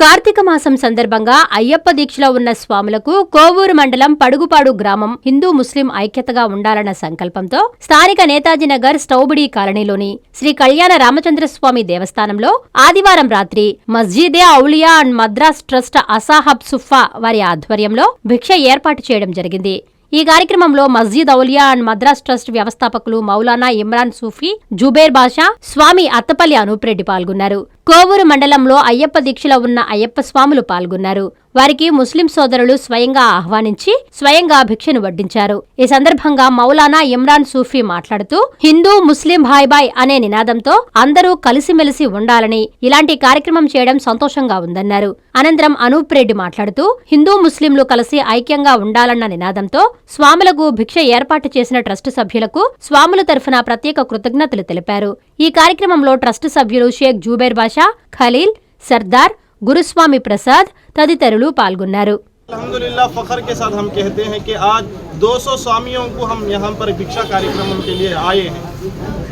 కార్తీక మాసం సందర్భంగా అయ్యప్ప దీక్షలో ఉన్న స్వాములకు కోవూరు మండలం పడుగుపాడు గ్రామం హిందూ ముస్లిం ఐక్యతగా ఉండాలన్న సంకల్పంతో స్థానిక నేతాజీనగర్ స్టౌబిడీ కాలనీలోని శ్రీ కళ్యాణ రామచంద్రస్వామి దేవస్థానంలో ఆదివారం రాత్రి మస్జిదే ఔలియా అండ్ మద్రాస్ ట్రస్ట్ అసాహబ్ సుఫా వారి ఆధ్వర్యంలో భిక్ష ఏర్పాటు చేయడం జరిగింది. ఈ కార్యక్రమంలో మస్జిద్ ఔలియా అండ్ మద్రాస్ ట్రస్ట్ వ్యవస్థాపకులు మౌలానా ఇమ్రాన్ సూఫీ, జుబేర్ బాషా, స్వామి అత్తపల్లి అనూప్రెడ్డి పాల్గొన్నారు. కోవూరు మండలంలో అయ్యప్ప దీక్షలో ఉన్న అయ్యప్ప స్వాములు పాల్గొన్నారు. వారికి ముస్లిం సోదరులు స్వయంగా ఆహ్వానించి స్వయంగా భిక్షను వడ్డించారు. ఈ సందర్భంగా మౌలానా ఇమ్రాన్ సూఫీ మాట్లాడుతూ హిందూ ముస్లిం భాయ్ బాయ్ అనే నినాదంతో అందరూ కలిసిమెలిసి ఉండాలని, ఇలాంటి కార్యక్రమం చేయడం సంతోషంగా ఉందన్నారు. అనంతరం అనూప్ రెడ్డి మాట్లాడుతూ హిందూ ముస్లింలు కలిసి ఐక్యంగా ఉండాలన్న నినాదంతో స్వాములకు భిక్ష ఏర్పాటు చేసిన ట్రస్టు సభ్యులకు స్వాముల తరఫున ప్రత్యేక కృతజ్ఞతలు తెలిపారు. ఈ కార్యక్రమంలో ట్రస్టు సభ్యులు షేక్ జూబేర్ బాషా, ఖలీల్, సర్దార్, గురుస్వామి ప్రసాద్ తదితరులు పాల్గొన్నారు. अल्हम्दुलिल्लाह फखर के साथ हम कहते हैं कि आज 200 स्वामियों को हम यहाँ पर भिक्षा कार्यक्रम के लिए आए हैं।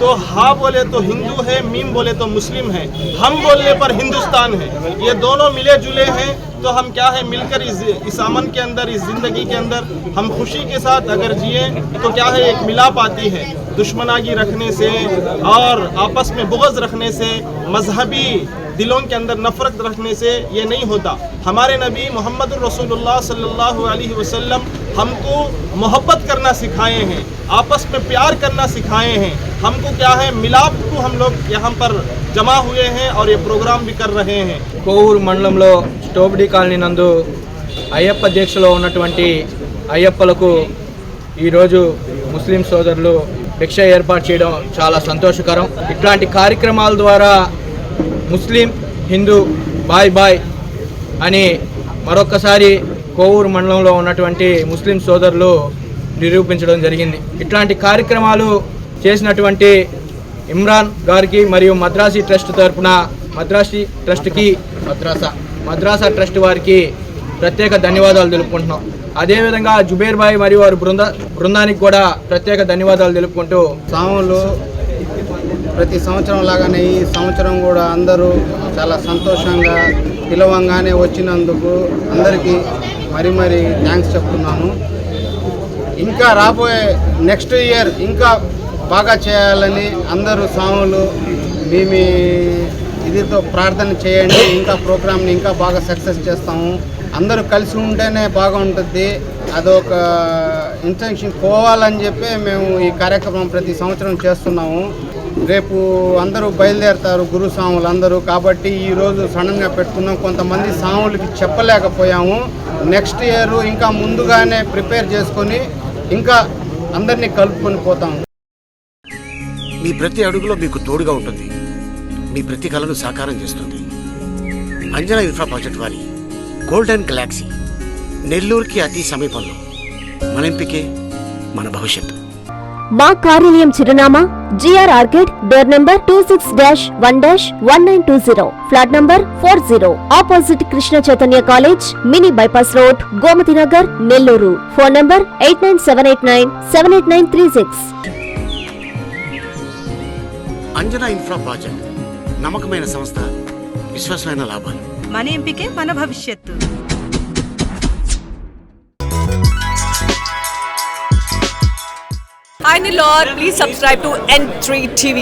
तो हाँ बोले तो हिंदू है, मीम बोले तो मुस्लिम है, हम बोलने पर हिंदुस्तान है। ये दोनों मिले जुले हैं। तो हम क्या है मिलकर इस अमन के अंदर, इस जिंदगी के अंदर हम खुशी के साथ अगर जिए तो क्या है एक मिलाप आती है। दुश्मनागी रखने से और आपस में बुग़्ज़ रखने से, मजहबी दिलों के अंदर नफरत रखने से ये नहीं होता। हमारे नबी मोहम्मद रसूलुल्लाह सल्लल्लाहु अलैहि वसल्लम हमको मोहब्बत करना सिखाए हैं, आपस में प्यार करना सिखाए हैं। हमको क्या है मिलाप को हम लोग यहाँ पर जमा हुए हैं और ये प्रोग्राम भी कर रहे हैं। కోవూరు మండలంలో స్టోబిడీ కాలనీ నందు అయ్యప్ప దీక్షలో ఉన్నటువంటి అయ్యప్పలకు ఈరోజు ముస్లిం సోదరులు భిక్ష ఏర్పాటు చేయడం చాలా సంతోషకరం. ఇట్లాంటి కార్యక్రమాల ద్వారా ముస్లిం హిందూ బాయ్ బాయ్ అని మరొకసారి కోవూరు మండలంలో ఉన్నటువంటి ముస్లిం సోదరులు నిరూపించడం జరిగింది. ఇట్లాంటి కార్యక్రమాలు చేసినటువంటి ఇమ్రాన్ గారికి మరియు మద్రాసీ ట్రస్ట్ తరఫున మద్రాసా ట్రస్ట్ వారికి ప్రత్యేక ధన్యవాదాలు తెలుపుకుంటున్నాం. అదేవిధంగా జుబేర్ భాయ్ మరియు వారి బృందానికి కూడా ప్రత్యేక ధన్యవాదాలు తెలుపుకుంటూ సాములు ప్రతి సంవత్సరం లాగానే ఈ సంవత్సరం కూడా అందరూ చాలా సంతోషంగా పిలవంగానే వచ్చినందుకు అందరికీ మరీ థ్యాంక్స్ చెప్తున్నాను. ఇంకా రాబోయే నెక్స్ట్ ఇయర్ ఇంకా బాగా చేయాలని అందరూ సాములు మీ ఇదితో ప్రార్థన చేయండి. ఇంకా ప్రోగ్రామ్ని ఇంకా బాగా సక్సెస్ చేస్తాము. అందరూ కలిసి ఉంటేనే బాగుంటుంది. అదొక ఇంటెన్షన్ పోవాలని చెప్పి మేము ఈ కార్యక్రమం ప్రతి సంవత్సరం చేస్తున్నాము. రేపు అందరూ బయలుదేరుతారు గురు సాములు అందరూ. కాబట్టి ఈరోజు సడన్గా పెట్టుకున్నాం. కొంతమంది సాములకి చెప్పలేకపోయాము. నెక్స్ట్ ఇయర్ ఇంకా ముందుగానే ప్రిపేర్ చేసుకొని ఇంకా అందరినీ కలుపుకొని పోతాము. మీ ప్రతి అడుగులో మీకు తోడుగా ఉంటుంది. మీ ప్రతి కలను సాకారం చేస్తుంది. అంజనా ఇన్ఫ్రా ప్రాజెక్ట్ వారి గోల్డెన్ గెలాక్సీ నెల్లూరుకి అతి సమీపంలో. మన ఎంపికే మన భవిష్యత్తు. మా కార్యాలయం చిరునామా G R orchid, door number 26-1-1920, flat number 40, opposite Krishna Chaitanya college, mini bypass road, Gomathi Nagar, Nellore. Phone number 8978978936. Anjana infra project నమ్మకమైన సంస్థ, విశ్వాసమైన లాభాలు. మన ఎంపికే మన భవిష్యత్తు. Hi Nilor, please subscribe to N3 TV.